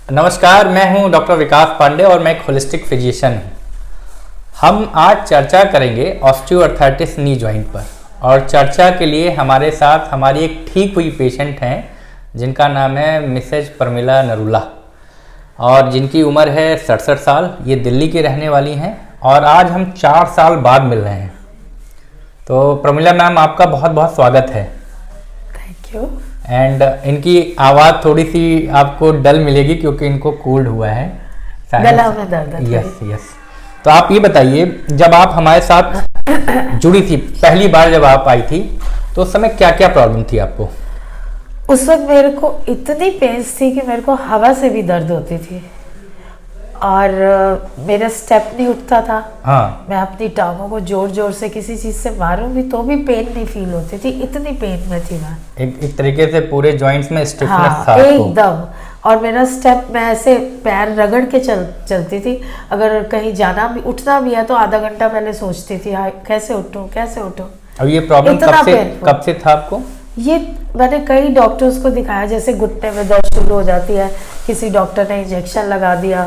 नमस्कार, मैं हूं डॉक्टर विकास पांडे और मैं एक होलिस्टिक फिजिशियन हूं। हम आज चर्चा करेंगे ऑस्टियोआर्थराइटिस नी जॉइंट पर, और चर्चा के लिए हमारे साथ हमारी एक ठीक हुई पेशेंट हैं जिनका नाम है मिसेज प्रमिला नरूला और जिनकी उम्र है 67 साल। ये दिल्ली की रहने वाली हैं और आज हम 4 साल बाद मिल रहे हैं। तो प्रमिला मैम, आपका बहुत बहुत स्वागत है। Thank you. एंड इनकी आवाज़ थोड़ी सी आपको डल मिलेगी क्योंकि इनको कोल्ड हुआ है, गला में दर्द है। यस। तो आप ये बताइए, जब आप हमारे साथ जुड़ी थी पहली बार, जब आप आई थी तो उस समय क्या क्या प्रॉब्लम थी आपको? उस वक्त मेरे को इतनी पेन्स थी कि मेरे को हवा से भी दर्द होती थी और मेरा स्टेप नहीं उठता था। हाँ। मैं अपनी टांगों को जोर जोर से किसी चीज से मारूंगी तो भी पेन नहीं फील होती थी, इतनी पेन में थी मैं। एक तरीके से पूरे जॉइंट्स में स्टिफनेस हाँ, था एकदम। और मेरा स्टेप, मैं ऐसे पैर रगड़ के चलती थी। अगर कहीं जाना भी, उठना भी है तो आधा घंटा पहले सोचती थी हाँ कैसे उठूं कैसे उठूं। अब ये प्रॉब्लम कब से था आपको? ये मैंने कई डॉक्टर्स को दिखाया, जैसे घुटने में दर्द शुरू हो जाती है, किसी डॉक्टर ने इंजेक्शन लगा दिया,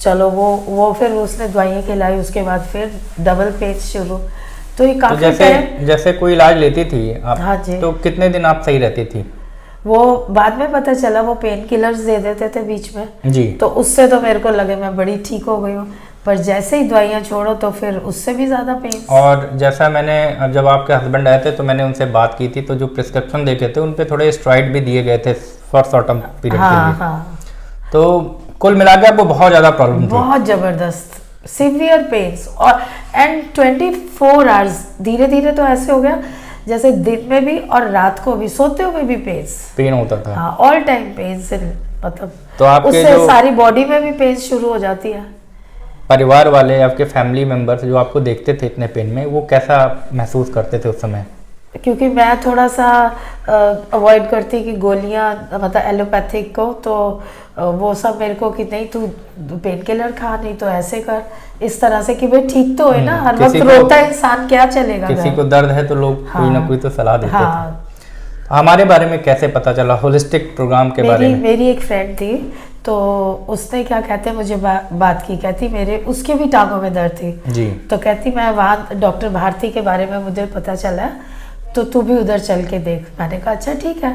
चलो वो फिर उसने दवाइयाँ खिलाई, उसके बाद फिर डबल पेन शुरू। तो ये काफी जैसे कोई इलाज लेती थी आप? हाँ जी। तो कितने दिन आप सही रहती थी? वो बाद में पता चला वो पेन किलर्स दे देते थे बीच में जी। तो उससे तो मेरे को लगे मैं बड़ी ठीक हो गई हूँ, पर जैसे ही दवाइयाँ छोड़ो तो फिर उससे भी ज्यादा पेन। और जैसा मैंने, जब आपके हस्बैंड आए थे तो मैंने उनसे बात की थी, तो जो प्रिस्क्रिप्शन देखे थे उन पे थोड़े स्टेरॉइड भी दिए गए थे फॉर शॉर्ट टर्म पीरियड के लिए। हाँ। तो कुल मिला के आपको बहुत ज्यादा प्रॉब्लम थी? बहुत जबरदस्त सीवियर पेन्स। और एंड 24 आवर्स धीरे धीरे तो ऐसे हो गया जैसे दिन में भी और रात को भी, सोते हुए भी पेन होता था। हाँ, ऑल टाइम पेन से, मतलब तो आपके उससे सारी बॉडी में भी पेन शुरू हो जाती है। परिवार वाले, आपके फैमिली मेंबर्स जो आपको देखते थे इतने पेन में, वो कैसा महसूस करते थे उस समय? क्योंकि मैं थोड़ा सा अवॉइड करती कि गोलियां, मतलब एलोपैथिक को, तो वो सब मेरे को कि नहीं तू पेन किलर खा, नहीं तो ऐसे कर, इस तरह से कि भाई ठीक तो है ना। हर वक्त रोता है इंसान, क्या चलेगा? किसी को दर्द है तो लोग कोई ना कोई तो सलाह देते थे। हमारे बारे में कैसे पता चला होलिस्टिक प्रोग्राम के बारे में? मेरी एक फ्रेंड थी, तो उसने क्या कहते हैं मुझे बात की, कहती मेरे उसके भी टांगों में दर्द थी जी। तो कहती मैं वहाँ डॉक्टर भारती के बारे में मुझे पता चला तो तू भी उधर चल के देख। मैंने कहा अच्छा ठीक है,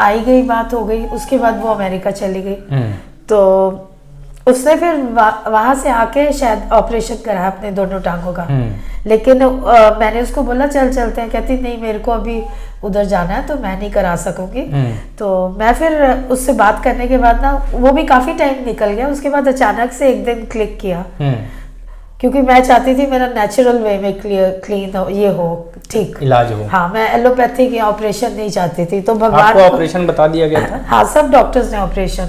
आई गई, बात हो गई। उसके बाद वो अमेरिका चली गई तो उसने फिर वहां से आके शायद ऑपरेशन कराया अपने दोनों टांगों का। लेकिन मैंने उसको बोला चल चलते हैं, कहती नहीं मेरे को अभी उधर जाना है तो मैं नहीं करा सकूंगी। तो मैं फिर उससे बात करने के बाद ना, वो भी काफी टाइम निकल गया, उसके बाद अचानक से एक दिन क्लिक किया, क्योंकि मैं चाहती थी मेरा नेचुरल वे में क्लीन हो, ये हो, ठीक इलाज हो। हाँ, मैं एलोपैथिक या ऑपरेशन नहीं चाहती थी। तो भगवान आपको ऑपरेशन बता दिया गया था? हाँ, सब डॉक्टर्स ने ऑपरेशन,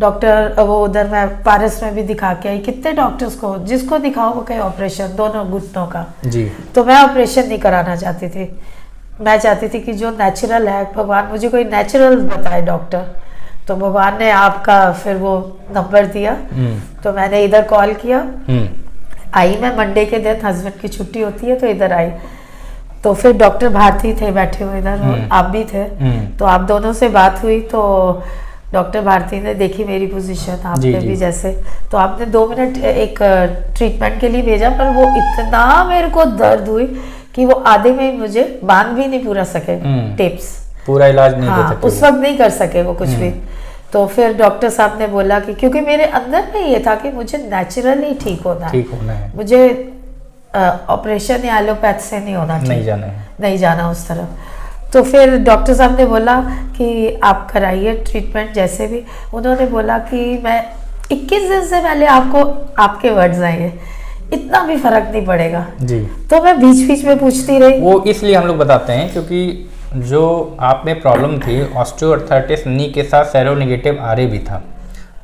डॉक्टर वो उधर मैं पारस में भी दिखा के आई, कितने डॉक्टर्स को जिसको दिखाओ वो कहे ऑपरेशन, दोनों घुटनों का जी। तो मैं ऑपरेशन नहीं कराना चाहती थी, मैं चाहती थी कि जो नेचुरल है, भगवान मुझे कोई नेचुरल बताए डॉक्टर। तो भगवान ने आपका फिर वो नंबर दिया, तो मैंने इधर कॉल किया, आई मैं मंडे के दिन, हस्बैंड की छुट्टी होती है तो इधर आई। तो फिर डॉक्टर भारती थे बैठे हुए इधर, आप भी थे, तो आप दोनों से बात हुई। तो डॉक्टर भारती ने देखी मेरी पोजीशन, आपने भी जैसे, तो आपने 2 मिनट एक ट्रीटमेंट के लिए भेजा, पर वो इतना मेरे को दर्द हुई कि वो आधे में ही मुझे बांध भी नहीं पूरा सके, टिप्स पूरा इलाज नहीं दे सके, उस वक्त नहीं कर सके वो कुछ भी। तो फिर डॉक्टर साहब ने बोला कि क्योंकि मेरे अंदर में ये था कि मुझे नेचुरली ठीक होना है, मुझे ऑपरेशन या एलोपैथ से नहीं होना, नहीं जाना उस तरफ। तो फिर डॉक्टर साहब ने बोला कि आप कराइए ट्रीटमेंट जैसे भी। उन्होंने बोला कि मैं 21 दिन से पहले आपको आपके वर्ड्स आएंगे, इतना भी फर्क नहीं पड़ेगा जी। तो मैं बीच बीच में पूछती रही। वो इसलिए हम लोग बताते हैं क्योंकि जो आप में प्रॉब्लम थी ऑस्टियोआर्थराइटिस नी के साथ सेरोनेगेटिव आरए भी था,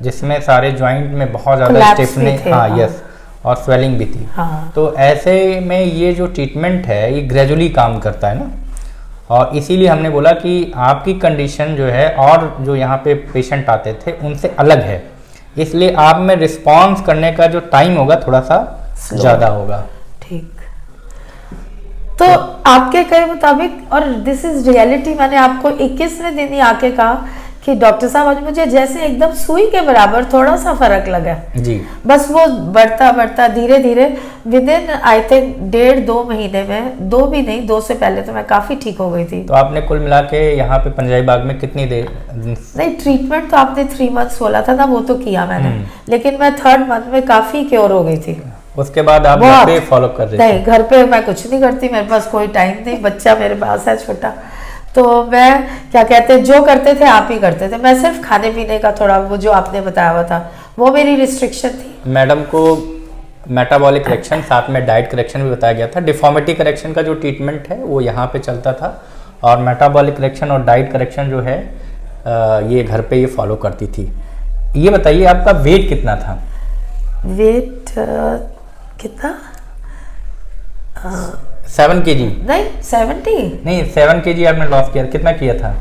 जिसमें सारे जॉइंट में बहुत ज़्यादा स्टिफनेस, यस, और स्वेलिंग भी थी। तो ऐसे में ये जो ट्रीटमेंट है ये ग्रेजुअली काम करता है ना, और इसीलिए हमने बोला कि आपकी कंडीशन जो है और जो यहाँ पे पेशेंट आते थे उनसे अलग है, इसलिए आप में रिस्पॉन्स करने का जो टाइम होगा थोड़ा सा ज़्यादा होगा। ठीक, तो आपके कहे मुताबिक, और दिस इज रियलिटी, मैंने आपको 21वें दिन ही आके कहा कि डॉक्टर साहब आज मुझे जैसे एकदम सुई के बराबर थोड़ा सा फर्क लगा जी। बस वो बढ़ता बढ़ता धीरे धीरे विद इन आई थिंक 1.5-2 महीने में, 2 भी नहीं, 2 से पहले तो मैं काफी ठीक हो गई थी। तो आपने कुल मिला के यहाँ पे पंजाबी बाग में कितनी देर? नहीं, ट्रीटमेंट तो आपने 3 मंथ्स बोला था ना, वो तो किया मैंने, लेकिन मैं 3rd मंथ में काफी क्योर हो गई थी। उसके बाद आप घर पे फॉलो कर रहे थे? नहीं, घर पे मैं कुछ नहीं करती, मेरे पास कोई टाइम नहीं, बच्चा मेरे पास है छोटा, तो मैं क्या कहते हैं जो करते थे आप ही करते थे। मैं सिर्फ खाने पीने का थोड़ा वो जो आपने बताया हुआ था वो मेरी रिस्ट्रिक्शन थी। मैडम को मेटाबॉलिक करेक्शन साथ में डाइट करेक्शन भी बताया गया था। डिफॉर्मिटी करेक्शन का जो ट्रीटमेंट है वो यहाँ पे चलता था, और मेटाबॉलिक करेक्शन और डाइट करेक्शन जो है ये घर पे ये फॉलो करती थी। ये बताइए आपका वेट कितना था? वेट कितना? 7 kg? नहीं 70 नहीं, 7 kg आपने लॉस किया, कितना किया था?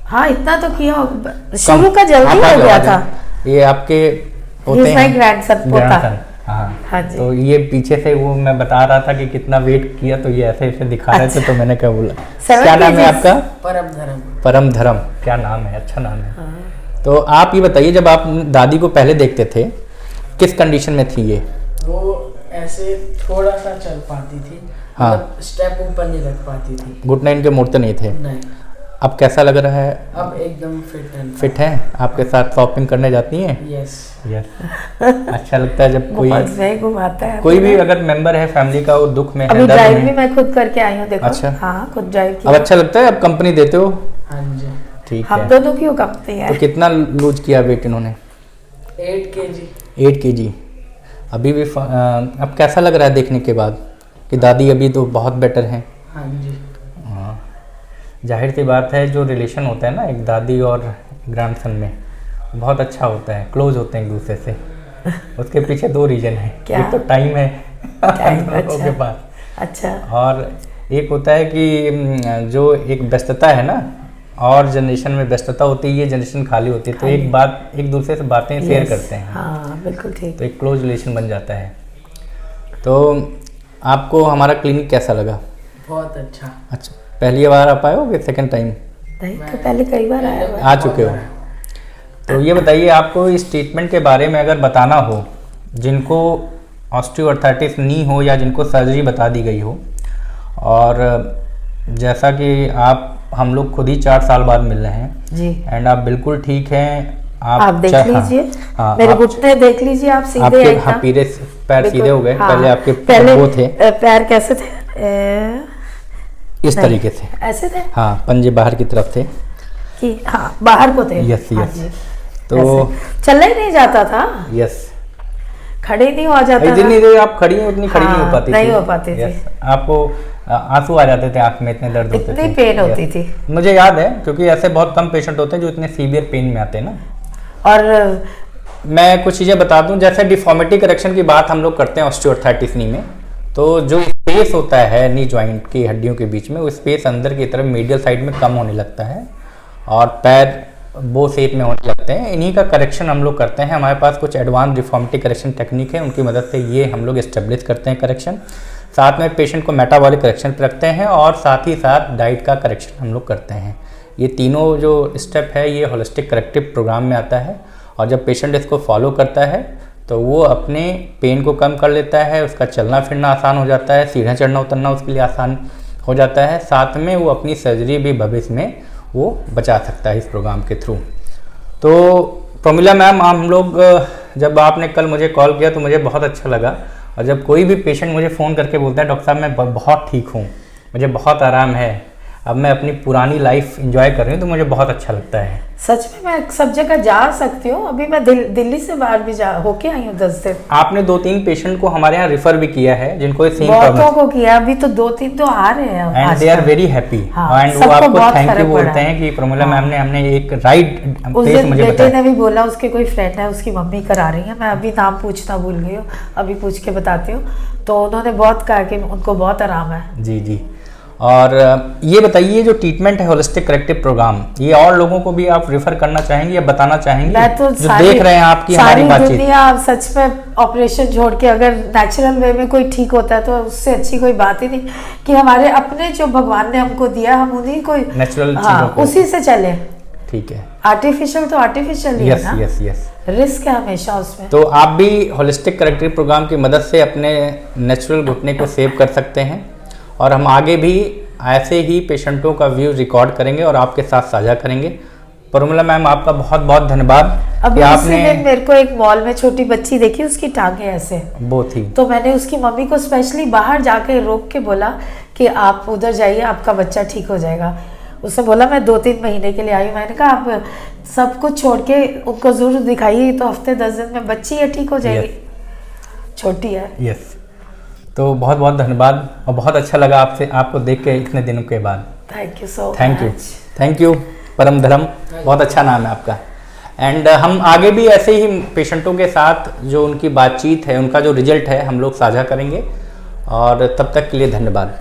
हाँ इतना तो किया, शुरू का जल्दी हो गया था। ये आपके होते हैं ग्रैंडसन पोता। हाँ जी। तो ये पीछे से वो मैं बता रहा था कि कितना वेट किया, तो ये ऐसे ऐसे दिखा रहे थे, तो मैंने क्या बोला। क्या नाम है आपका? परम धर्म। परम धर्म, क्या नाम है, अच्छा नाम है। तो आप ये बताइए, जब आप दादी को पहले देखते थे किस कंडीशन में थी ये? वो ऐसे थोड़ा सा चल पाती थी, हाँ, स्टेप ऊपर नहीं रख पाती थी, घुटने इनके मुड़ते नहीं थे। नहीं। अब कैसा लग रहा है? अब एकदम फिट है। आपके साथ शॉपिंग करने जाती हैं? यस। अच्छा लगता है जब कोई घुमाता है, कोई भी अगर मेंबर है फैमिली का वो दुख में है, ड्राइव भी मैं खुद करके आई हूँ, देखो। अच्छा। हाँ, खुद ड्राइव किया। अब अच्छा लगता है? अब कंपनी देते हो? हाँ जी। ठीक है। हम दोनों की कंपनी है। तो कितना लूज किया वेट इन्होंने? 8 kg। 8 kg। अभी भी अब कैसा लग रहा है देखने के बाद कि दादी अभी तो बहुत बेटर हैं? हाँ जी। हाँ, जाहिर सी बात है, जो रिलेशन होता है ना एक दादी और ग्रैंडसन में, बहुत अच्छा होता है, क्लोज होते हैं एक दूसरे से। उसके पीछे 2 रीजन है, एक तो टाइम है लोगों के पास, अच्छा, और एक होता है कि जो एक व्यस्तता है ना, और जनरेशन में व्यस्तता होती है, ये जनरेशन खाली होती है, तो एक बात, एक दूसरे से बातें शेयर करते हैं। हाँ, बिल्कुल ठीक। तो एक क्लोज रिलेशन बन जाता है। तो आपको हमारा क्लिनिक कैसा लगा? बहुत अच्छा। अच्छा, पहली बार आप आए हो कि सेकंड टाइम? नहीं, तो पहले कई बार आ चुके हो। तो ये बताइए, आपको इस ट्रीटमेंट के बारे में अगर बताना हो, जिनको ऑस्टियोआर्थराइटिस नी हो या जिनको सर्जरी बता दी गई हो, और जैसा कि हम लोग खुद ही 4 साल बाद मिल रहे हैं जी, एंड आप बिल्कुल ठीक हैं। आप देख लीजिए, मेरे घुटने देख लीजिए, आप सीधे आपके पीरे पैर सीधे हो गए। पहले आपके पैर वो थे, पैर कैसे थे? इस तरीके से ऐसे थे। हाँ, पंजे बाहर की तरफ थे कि हाँ, बाहर को थे। यस हाँ यस। तो चलना ही नहीं जाता था। यस, खड़े नहीं हो जाता था। जितनी आप खड़ी उतनी खड़ी नहीं हो पाती थी। नहीं हो पाती थी। आपको आंसू आ जाते थे आंख में, इतने दर्द होते थे, इतनी पेन होती थी। मुझे याद है, क्योंकि ऐसे बहुत कम पेशेंट होते हैं जो इतने सीवियर पेन में आते हैं ना। और मैं कुछ चीज़ें बता दूं, जैसे डिफॉर्मिटी करेक्शन की बात हम लोग करते हैं ऑस्टियोआर्थराइटिस नी में, तो जो स्पेस होता है नी जॉइंट की हड्डियों के बीच में, वो स्पेस अंदर की तरफ मीडियल साइड में कम होने लगता है, और पैर बो शेप में होने लगते हैं। इन्हीं का करेक्शन हम लोग करते हैं। हमारे पास कुछ एडवांस डिफॉर्मिटी करेक्शन टेक्निक है, उनकी मदद से ये हम लोग एस्टेब्लिश करते हैं करेक्शन। साथ में पेशेंट को मेटाबॉलिक करेक्शन पर रखते हैं, और साथ ही साथ डाइट का करेक्शन हम लोग करते हैं। ये तीनों जो स्टेप है ये होलिस्टिक करेक्टिव प्रोग्राम में आता है, और जब पेशेंट इसको फॉलो करता है तो वो अपने पेन को कम कर लेता है, उसका चलना फिरना आसान हो जाता है, सीढ़ियाँ चढ़ना उतरना उसके लिए आसान हो जाता है। साथ में वो अपनी सर्जरी भी भविष्य में वो बचा सकता है इस प्रोग्राम के थ्रू। तो प्रमिला मैम, हम लोग जब आपने कल मुझे कॉल किया तो मुझे बहुत अच्छा लगा, और जब कोई भी पेशेंट मुझे फ़ोन करके बोलता है डॉक्टर साहब मैं बहुत ठीक हूँ, मुझे बहुत आराम है, अब मैं अपनी पुरानी लाइफ एंजॉय कर रही हूँ, तो मुझे बहुत अच्छा लगता है। सच में मैं सब जगह जा सकती हूँ। अभी मैं दिल्ली से बाहर भी होके आई हूँ 10 दिन। आपने 2-3 पेशेंट को हमारे यहाँ रेफर भी किया है, जिनको सेम बहुतों को किया, अभी तो 2-3 तो आ रहे हैं, and they are very happy, and वो आपको थैंक यू बोलते हैं कि प्रमिला मैम ने हमने एक राइट प्लेस मुझे बताया। बेटे ने भी बोला, उसके कोई फ्रेंड है, उसकी मम्मी करा रही है, मैं अभी नाम पूछना भूल गई हूँ, अभी पूछ के बताती हूँ। तो उन्होंने बहुत कहा कि उनको बहुत आराम है। जी जी। और ये बताइए, जो ट्रीटमेंट है होलिस्टिक करेक्टिव प्रोग्राम, ये और लोगों को भी आप रेफर करना चाहेंगे या बताना चाहेंगे? मैं तो जो देख रहे हैं आपकी हमारी बातचीत, दुनिया सच में ऑपरेशन छोड़ के अगर नेचुरल वे में कोई ठीक होता है तो उससे अच्छी कोई बात ही नहीं, कि हमारे अपने जो भगवान ने हमको दिया हम उन्हीं को नेचुरल उसी से चले। ठीक है। आर्टिफिशियल तो आर्टिफिशियल ही है ना। Yes yes. रिस्क है हमेशा उसमें। तो आप भी होलिस्टिक करेक्टिव प्रोग्राम की मदद से अपने नेचुरल घुटने को सेव कर सकते हैं, और हम आगे भी ऐसे ही पेशेंटों का व्यू रिकॉर्ड करेंगे और आपके साथ साझा करेंगे। परमिला मैम, आपका बहुत बहुत धन्यवाद। अभी आपने मेरे को एक मॉल में छोटी बच्ची देखी, उसकी टांगे ऐसे वो थी, तो मैंने उसकी मम्मी को स्पेशली बाहर जाके रोक के बोला कि आप उधर जाइए, आपका बच्चा ठीक हो जाएगा। उसने बोला मैं 2-3 महीने के लिए आई। मैंने कहा आप सब कुछ छोड़ के उनको जरूर दिखाइए, तो हफ्ते 10 दिन में बच्ची है ठीक हो जाएगी। छोटी है। यस। तो बहुत बहुत धन्यवाद, और बहुत अच्छा लगा आपको देख के इतने दिनों के बाद। Thank you so much. Thank you परम धर्म, बहुत अच्छा नाम है आपका। एंड हम आगे भी ऐसे ही पेशेंटों के साथ जो उनकी बातचीत है, उनका जो रिजल्ट है, हम लोग साझा करेंगे। और तब तक के लिए धन्यवाद।